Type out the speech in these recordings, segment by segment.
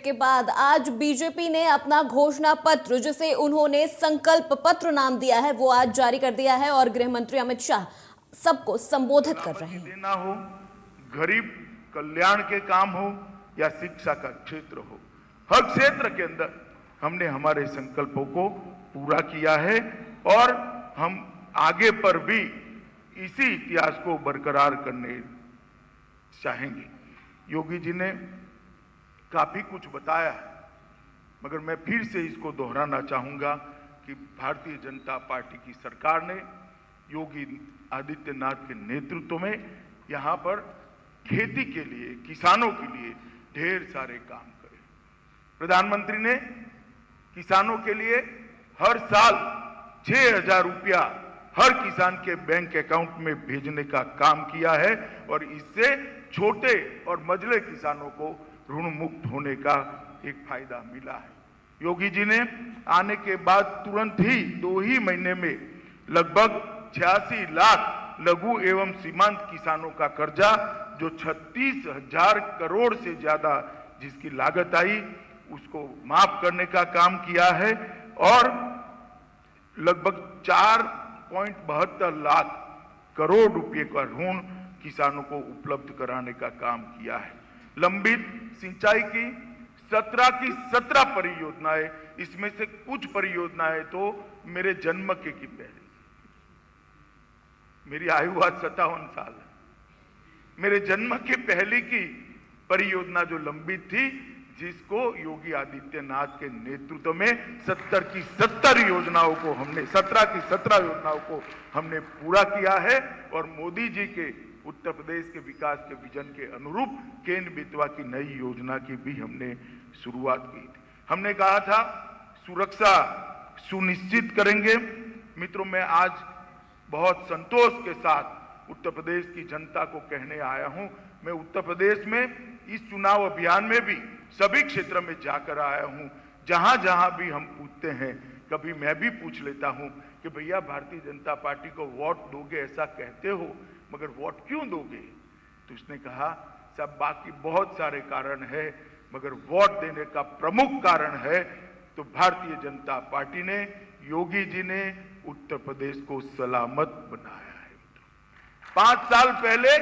के बाद आज बीजेपी ने अपना घोषणा पत्र, जिसे उन्होंने संकल्प पत्र नाम दिया है, वो आज जारी कर दिया है और गृह मंत्री अमित शाह सबको संबोधित कर रहे हैं। देना हो, गरीब कल्याण के काम हो या शिक्षा का क्षेत्र हो, हर क्षेत्र के अंदर हमने हमारे संकल्पों को पूरा किया है और हम आगे पर भी इसी इतिहास को बरकरार करने चाहेंगे। योगी जी ने काफी कुछ बताया है, मगर मैं फिर से इसको दोहराना चाहूंगा कि भारतीय जनता पार्टी की सरकार ने योगी आदित्यनाथ के नेतृत्व में यहां पर खेती के लिए, किसानों के लिए ढेर सारे काम करे। प्रधानमंत्री ने किसानों के लिए हर साल 6,000 रुपया हर किसान के बैंक अकाउंट में भेजने का काम किया है और इससे छोटे और मझले किसानों को ऋण मुक्त होने का एक फायदा मिला है। योगी जी ने आने के बाद तुरंत ही 2 ही महीने में लगभग 86 लाख लघु एवं सीमांत किसानों का कर्जा, जो 36,000 करोड़ से ज्यादा जिसकी लागत आई, उसको माफ करने का काम किया है और लगभग 4.72 लाख करोड़ रुपए का ऋण किसानों को उपलब्ध कराने का काम किया है। लंबित सिंचाई की 17 की 17 परियोजनाएं, इसमें से कुछ परियोजनाएं तो मेरे जन्म की पहले, मेरी आयु आज 57 साल है, मेरे जन्म के पहले की परियोजना जो लंबित थी, जिसको योगी आदित्यनाथ के नेतृत्व में 17 की 17 योजनाओं को हमने 17 की 17 योजनाओं को हमने पूरा किया है और मोदी जी के उत्तर प्रदेश के विकास के विजन के अनुरूप केन बेतवा की नई योजना की भी हमने शुरुआत की थी। हमने कहा था सुरक्षा सुनिश्चित करेंगे। मित्रों, मैं आज बहुत संतोष के साथ उत्तर प्रदेश की जनता को कहने आया हूं, मैं उत्तर प्रदेश में इस चुनाव अभियान में भी सभी क्षेत्र में जाकर आया हूं। जहां जहां भी हम पूछते हैं, कभी मैं भी पूछ लेता हूं कि भैया भारतीय जनता पार्टी को वोट दोगे, ऐसा कहते हो, मगर वोट क्यों दोगे? तो उसने कहा सब बाकी बहुत सारे कारण है, मगर वोट देने का प्रमुख कारण है तो भारतीय जनता पार्टी ने, योगी जी ने उत्तर प्रदेश को सलामत बनाया है। 5 साल पहले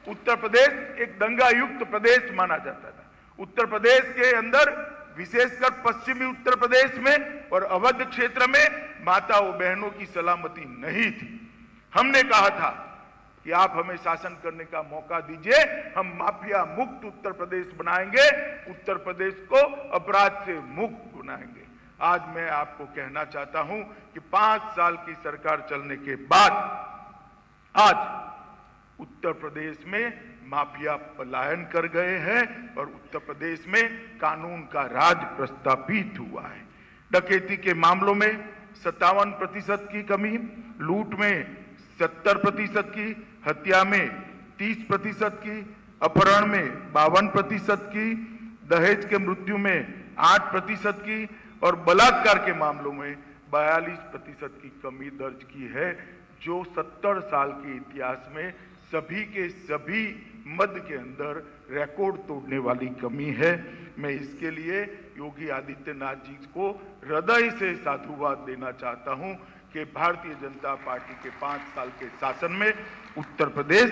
उत्तर प्रदेश एक दंगा युक्त प्रदेश माना जाता था। उत्तर प्रदेश के अंदर, विशेषकर पश्चिमी उत्तर प्रदेश में और अवध क्षेत्र में माताओं बहनों की सलामती नहीं थी। हमने कहा था कि आप हमें शासन करने का मौका दीजिए, हम माफिया मुक्त उत्तर प्रदेश बनाएंगे, उत्तर प्रदेश को अपराध से मुक्त बनाएंगे। आज मैं आपको कहना चाहता हूं कि 5 साल की सरकार चलने के बाद आज उत्तर प्रदेश में माफिया पलायन कर गए हैं और उत्तर प्रदेश में कानून का राज प्रस्थापित हुआ है। डकैती के मामलों में 57% की कमी, लूट में 70% की, हत्या में 30% की, अपहरण में 52% की, दहेज के मृत्यु में 8% की और बलात्कार के मामलों में 42% की कमी दर्ज की है, जो 70 साल के इतिहास में सभी के सभी मध्य के अंदर रिकॉर्ड तोड़ने वाली कमी है। मैं इसके लिए योगी आदित्यनाथ जी को हृदय से साधुवाद देना चाहता हूं कि भारतीय जनता पार्टी के 5 साल के शासन में उत्तर प्रदेश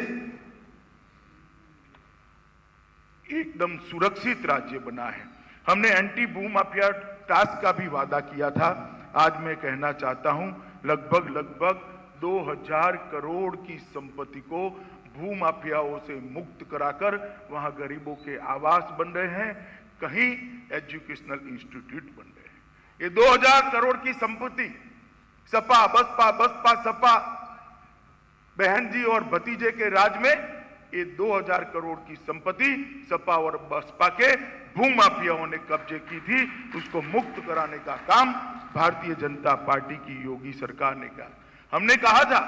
एकदम सुरक्षित राज्य बना है। हमने एंटी भूमाफिया टास्क का भी वादा किया था। आज मैं कहना चाहता हूं, लगभग 2000 करोड़ की संपत्ति को भूमाफियाओं से मुक्त कराकर वहां गरीबों के आवास बन रहे हैं, कहीं एजुकेशनल इंस्टीट्यूट बन रहे हैं। ये 2000 करोड़ की संपत्ति सपा बसपा सपा बहन जी और भतीजे के राज में ये 2000 करोड़ की संपत्ति सपा और बसपा के भूमाफियाओं ने कब्जे की थी, उसको मुक्त कराने का काम भारतीय जनता पार्टी की योगी सरकार ने किया। हमने कहा था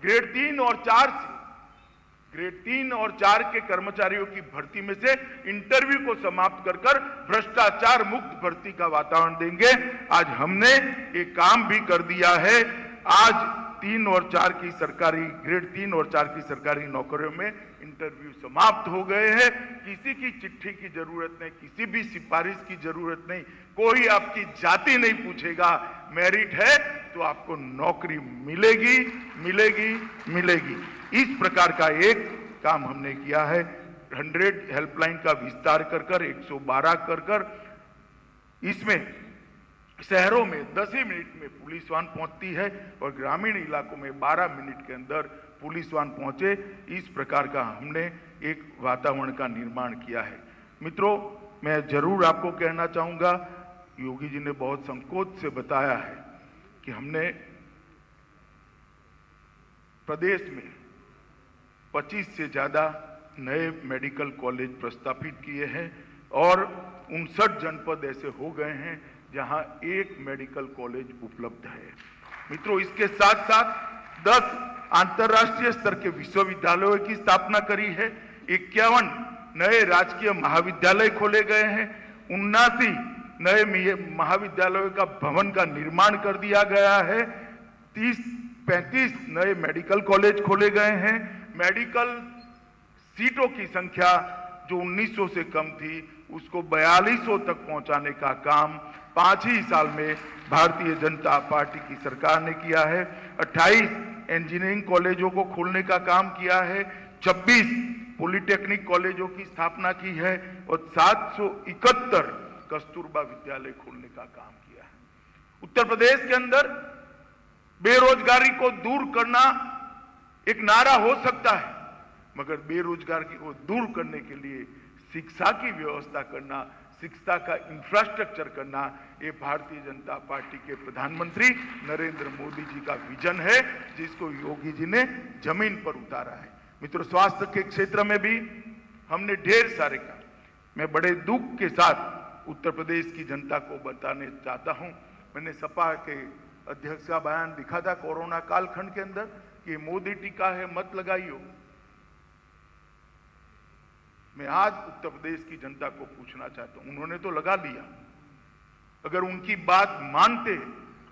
ग्रेड 3 और 4 के कर्मचारियों की भर्ती में से इंटरव्यू को समाप्त कर भ्रष्टाचार मुक्त भर्ती का वातावरण देंगे। आज हमने ये काम भी कर दिया है। आज 3 और 4 की सरकारी, ग्रेड 3 और 4 की सरकारी नौकरियों में इंटरव्यू समाप्त हो गए हैं। किसी की चिट्ठी की जरूरत नहीं, किसी भी सिफारिश की जरूरत नहीं, कोई आपकी जाति नहीं पूछेगा। मेरिट है तो आपको नौकरी मिलेगी मिलेगी मिलेगी। इस प्रकार का एक काम हमने किया है। 100 हेल्पलाइन का विस्तार कर 112 कर इसमें शहरों में 10 ही मिनट में पुलिस वाहन पहुंचती है और ग्रामीण इलाकों में 12 मिनट के अंदर पुलिस वाहन पहुंचे। इस प्रकार का हमने एक वातावरण का निर्माण किया है। मित्रों, मैं जरूर आपको कहना चाहूंगा, योगी जी ने बहुत संकोच से बताया है कि हमने प्रदेश में 25 से ज्यादा नए मेडिकल कॉलेज प्रस्तावित किए हैं और 59 जनपद ऐसे हो गए हैं जहां एक मेडिकल कॉलेज उपलब्ध है। मित्रों, इसके साथ साथ 10 अंतर्राष्ट्रीय स्तर के विश्वविद्यालयों की स्थापना करी है। 51 नए राजकीय महाविद्यालय खोले गए हैं। 79 नए महाविद्यालयों का भवन का निर्माण कर दिया गया है। 35 नए मेडिकल कॉलेज खोले गए हैं। मेडिकल सीटों की संख्या जो 1900 से कम थी उसको 4200 तक पहुंचाने का काम 5 ही साल में भारतीय जनता पार्टी की सरकार ने किया है। 28 इंजीनियरिंग कॉलेजों को खोलने का काम किया है। 26 पॉलिटेक्निक कॉलेजों की स्थापना की है और 771 कस्तूरबा विद्यालय खोलने का काम किया है। उत्तर प्रदेश के अंदर बेरोजगारी को दूर करना एक नारा हो सकता है, मगर बेरोजगारी को दूर करने के लिए शिक्षा की व्यवस्था करना, शिक्षा का इंफ्रास्ट्रक्चर करना, ये भारतीय जनता पार्टी के प्रधानमंत्री नरेंद्र मोदी जी का विजन है, जिसको योगी जी ने जमीन पर उतारा है। मित्रों, स्वास्थ्य के क्षेत्र में भी हमने ढेर सारे काम, मैं बड़े दुख के साथ उत्तर प्रदेश की जनता को बताने चाहता हूं। मैंने सपा के अध्यक्ष का बयान दिखा था कोरोना कालखंड के अंदर कि मोदी टीका है मत लगाइयो। मैं आज उत्तर प्रदेश की जनता को पूछना चाहता हूं, उन्होंने तो लगा लिया, अगर उनकी बात मानते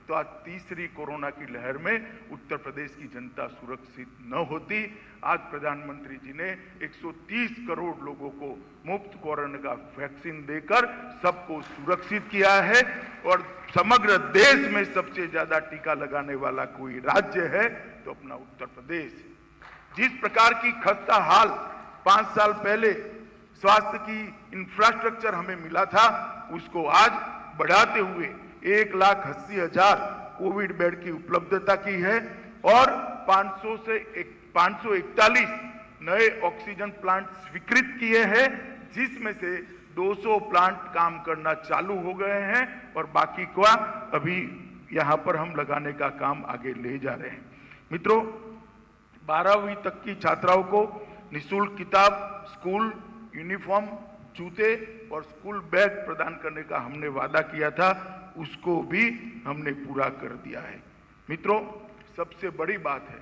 तो आज तीसरी कोरोना की लहर में उत्तर प्रदेश की जनता सुरक्षित न होती। आज प्रधानमंत्री जी ने 130 करोड़ लोगों को मुफ्त कोरोना का वैक्सीन देकर सबको सुरक्षित किया है और समग्र देश में सबसे ज्यादा टीका लगाने वाला कोई राज्य है तो अपना उत्तर प्रदेश है। जिस प्रकार की खस्ता हाल 5 साल पहले स्वास्थ्य की इंफ्रास्ट्रक्चर हमें मिला था, उसको आज बढ़ाते हुए 1,80,000 कोविड बेड की उपलब्धता की है और 541 नए ऑक्सीजन प्लांट स्वीकृत किए हैं, जिसमें से 200 प्लांट काम करना चालू हो गए हैं और बाकी का अभी यहां पर हम लगाने का काम आगे ले जा रहे हैं। मित्रों, 12वीं तक की छात्राओं को निःशुल्क किताब, स्कूल यूनिफॉर्म, जूते और स्कूल बैग प्रदान करने का हमने वादा किया था, उसको भी हमने पूरा कर दिया है। मित्रों, सबसे बड़ी बात है,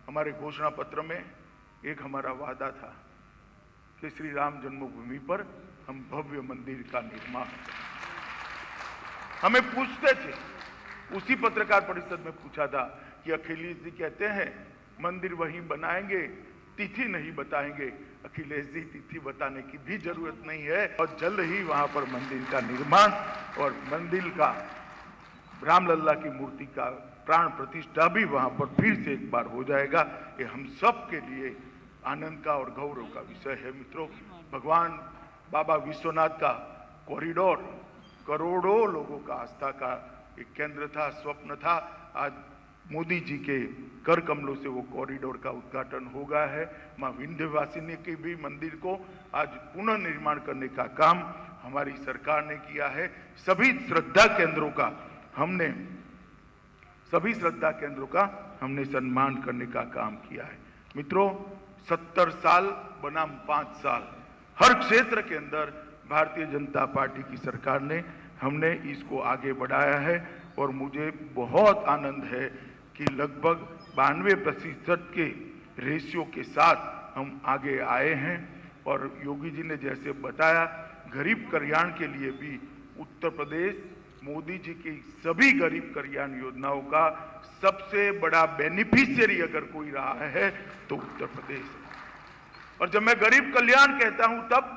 हमारे घोषणा पत्र में एक हमारा वादा था कि श्री राम जन्मभूमि पर हम भव्य मंदिर का निर्माण करें। हमें पूछते थे, उसी पत्रकार परिषद में पूछा था कि अखिलेश जी कहते हैं मंदिर वहीं बनाएंगे, तिथि नहीं बताएंगे। अखिलेश जी, तिथि बताने की भी जरूरत नहीं है और जल्द ही वहां पर मंदिर का निर्माण और मंदिर का रामलल्ला की मूर्ति का प्राण प्रतिष्ठा भी वहां पर फिर से एक बार हो जाएगा। ये हम सब के लिए आनंद का और गौरव का विषय है। मित्रों, भगवान बाबा विश्वनाथ का कॉरिडोर करोड़ों लोगों का आस्था का एक केंद्र था, स्वप्न था। आज मोदी जी के कर कमलों से वो कॉरिडोर का उद्घाटन हो गया है। मां विंध्यवासिनी के भी मंदिर को आज पुनः निर्माण करने का काम हमारी सरकार ने किया है। सभी श्रद्धा केंद्रों का हमने सम्मान करने का काम किया है। मित्रों, 70 साल बनाम 5 साल, हर क्षेत्र के अंदर भारतीय जनता पार्टी की सरकार ने हमने इसको आगे बढ़ाया है और मुझे बहुत आनंद है कि लगभग 92% के रेशियो के साथ हम आगे आए हैं। और योगी जी ने जैसे बताया, गरीब कल्याण के लिए भी उत्तर प्रदेश मोदी जी की सभी गरीब कल्याण योजनाओं का सबसे बड़ा बेनिफिशियरी अगर कोई रहा है तो उत्तर प्रदेश है। और जब मैं गरीब कल्याण कहता हूं तब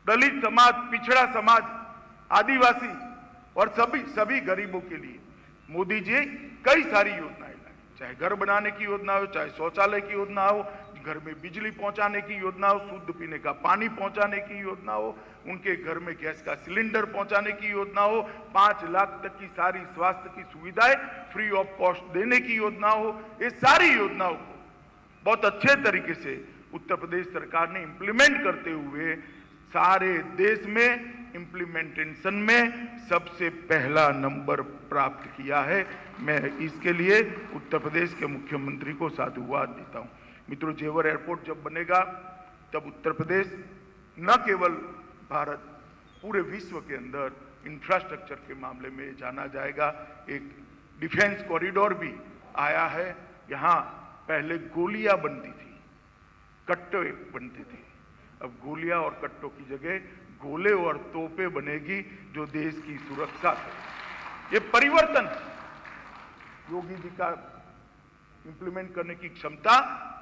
दलित समाज, पिछड़ा समाज, आदिवासी और सभी गरीबों के लिए मोदी जी कई सारी योजनाएं लाई, चाहे घर बनाने की योजना हो, चाहे शौचालय की योजना हो, घर में बिजली पहुंचाने की योजना हो, शुद्ध पीने का पानी पहुंचाने की योजना हो, उनके घर में गैस का सिलेंडर पहुंचाने की योजना हो, 5 लाख तक की सारी स्वास्थ्य की सुविधाएं फ्री ऑफ कॉस्ट देने की योजना हो, ये सारी योजनाओं को बहुत अच्छे तरीके से उत्तर प्रदेश सरकार ने इंप्लीमेंट करते हुए सारे देश में इंप्लीमेंटेशन में सबसे पहला नंबर प्राप्त किया है। मैं इसके लिए उत्तर प्रदेश के मुख्यमंत्री को साधुवाद देता हूं। मित्रों, जेवर एयरपोर्ट जब बनेगा तब उत्तर प्रदेश न केवल भारत, पूरे विश्व के अंदर इंफ्रास्ट्रक्चर के मामले में जाना जाएगा। एक डिफेंस कॉरिडोर भी आया है। यहां पहले गोलियां बनती थी, कट्टे बनते थे, अब गोलियां और कट्टों की जगह गोले और तोपें बनेगी जो देश की सुरक्षा करे। ये परिवर्तन योगी जी का इंप्लीमेंट करने की क्षमता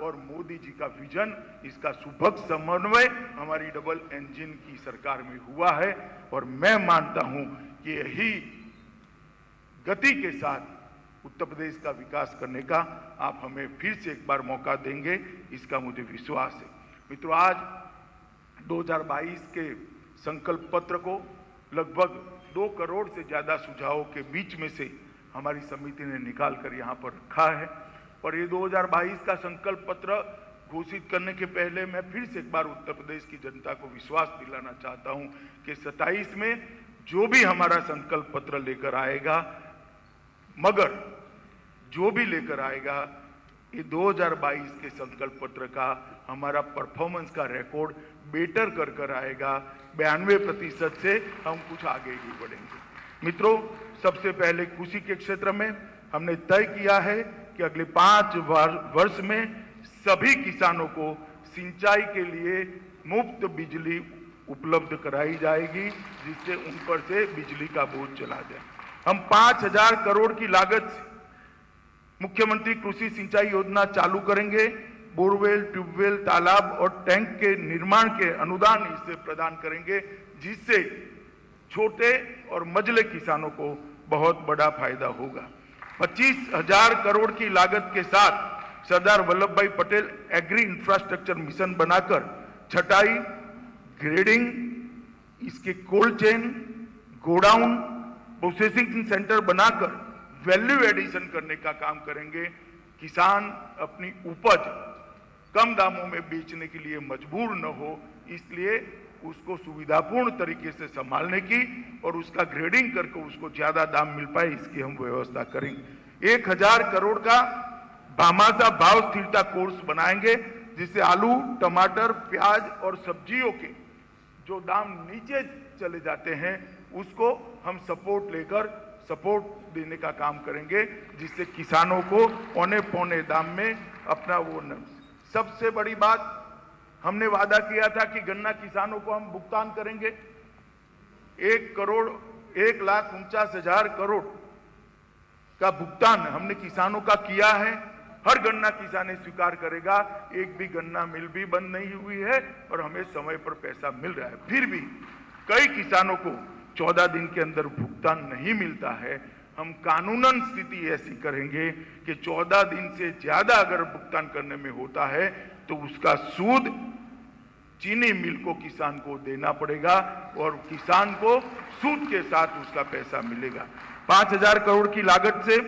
और मोदी जी का विजन, इसका सुभग समन्वय हमारी डबल इंजन की सरकार में हुआ है और मैं मानता हूं कि यही गति के साथ उत्तर प्रदेश का विकास करने का आप हमें फिर से एक बार मौका देंगे, इसका मुझे विश्वास है। मित्रों, आज 2022 के संकल्प पत्र को लगभग 2 करोड़ से ज्यादा सुझावों के बीच में से हमारी समिति ने निकाल कर यहाँ पर रखा है और ये 2022 का संकल्प पत्र घोषित करने के पहले मैं फिर से एक बार उत्तर प्रदेश की जनता को विश्वास दिलाना चाहता हूं कि 27 में जो भी हमारा संकल्प पत्र लेकर आएगा, मगर जो भी लेकर आएगा, ये 2022 के संकल्प पत्र का हमारा परफॉर्मेंस का रिकॉर्ड बेटर कर आएगा। 92% से हम कुछ आगे ही बढ़ेंगे। मित्रों, सबसे पहले कृषि के क्षेत्र में हमने तय किया है कि अगले 5 वर्ष में सभी किसानों को सिंचाई के लिए मुफ्त बिजली उपलब्ध कराई जाएगी, जिससे उन पर से बिजली का बोझ चला जाए। हम 5000 करोड़ की लागत से मुख्यमंत्री कृषि सिंचाई योजना चालू करेंगे। बोरवेल, ट्यूबवेल, तालाब और टैंक के निर्माण के अनुदान इससे प्रदान करेंगे, जिससे छोटे और मझले किसानों को बहुत बड़ा फायदा होगा। 25,000 करोड़ की लागत के साथ सरदार वल्लभ भाई पटेल एग्री इंफ्रास्ट्रक्चर मिशन बनाकर छटाई, ग्रेडिंग, इसके cold chain, godown, processing centre बनाकर वैल्यू एडिशन करने का काम करेंगे। किसान अपनी उपज कम दामों में बेचने के लिए मजबूर न हो, इसलिए उसको सुविधापूर्ण तरीके से संभालने की और उसका ग्रेडिंग करके उसको ज्यादा दाम मिल पाए, इसकी हम व्यवस्था करेंगे। 1000 करोड़ का भामाशाह भाव स्थिरता कोर्स बनाएंगे, जिससे आलू, टमाटर, प्याज और सब्जियों के जो दाम नीचे चले जाते हैं उसको हम सपोर्ट देने का काम करेंगे, जिससे किसानों को औने पौने दाम में अपना वो न। सबसे बड़ी बात, हमने वादा किया था कि गन्ना किसानों को हम भुगतान करेंगे। 1,49,000 करोड़ का भुगतान हमने किसानों का किया है। हर गन्ना किसान स्वीकार करेगा, एक भी गन्ना मिल भी बंद नहीं हुई है और हमें समय पर पैसा मिल रहा है। फिर भी कई किसानों को 14 दिन के अंदर भुगतान नहीं मिलता है। हम कानूनन स्थिति ऐसी करेंगे कि 14 दिन से ज्यादा अगर भुगतान करने में होता है तो उसका सूद चीनी मिल को किसान को देना पड़ेगा और किसान को सूद के साथ उसका पैसा मिलेगा। 5,000 करोड़ की लागत से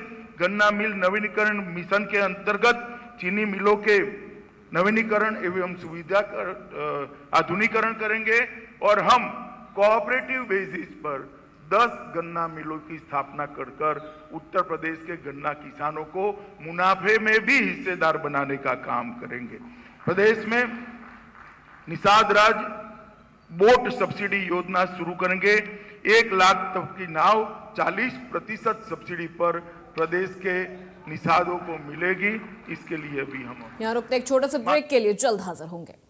गन्ना मिल नवीनीकरण मिशन के अंतर्गत चीनी मिलों के नवीनीकरण एवं सुविधा आधुनिकीकरण करेंगे और हम कोऑपरेटिव बेसिस पर 10 गन्ना मिलों की स्थापना कर उत्तर प्रदेश के गन्ना किसानों को मुनाफे में भी हिस्सेदार बनाने का काम करेंगे। प्रदेश में निषाद राज बोट सब्सिडी योजना शुरू करेंगे। 1 लाख तक की नाव 40% सब्सिडी पर प्रदेश के निषादों को मिलेगी। इसके लिए भी हम यहाँ रुकते एक छोटे से ब्रेक के लिए जल्द हाजिर होंगे।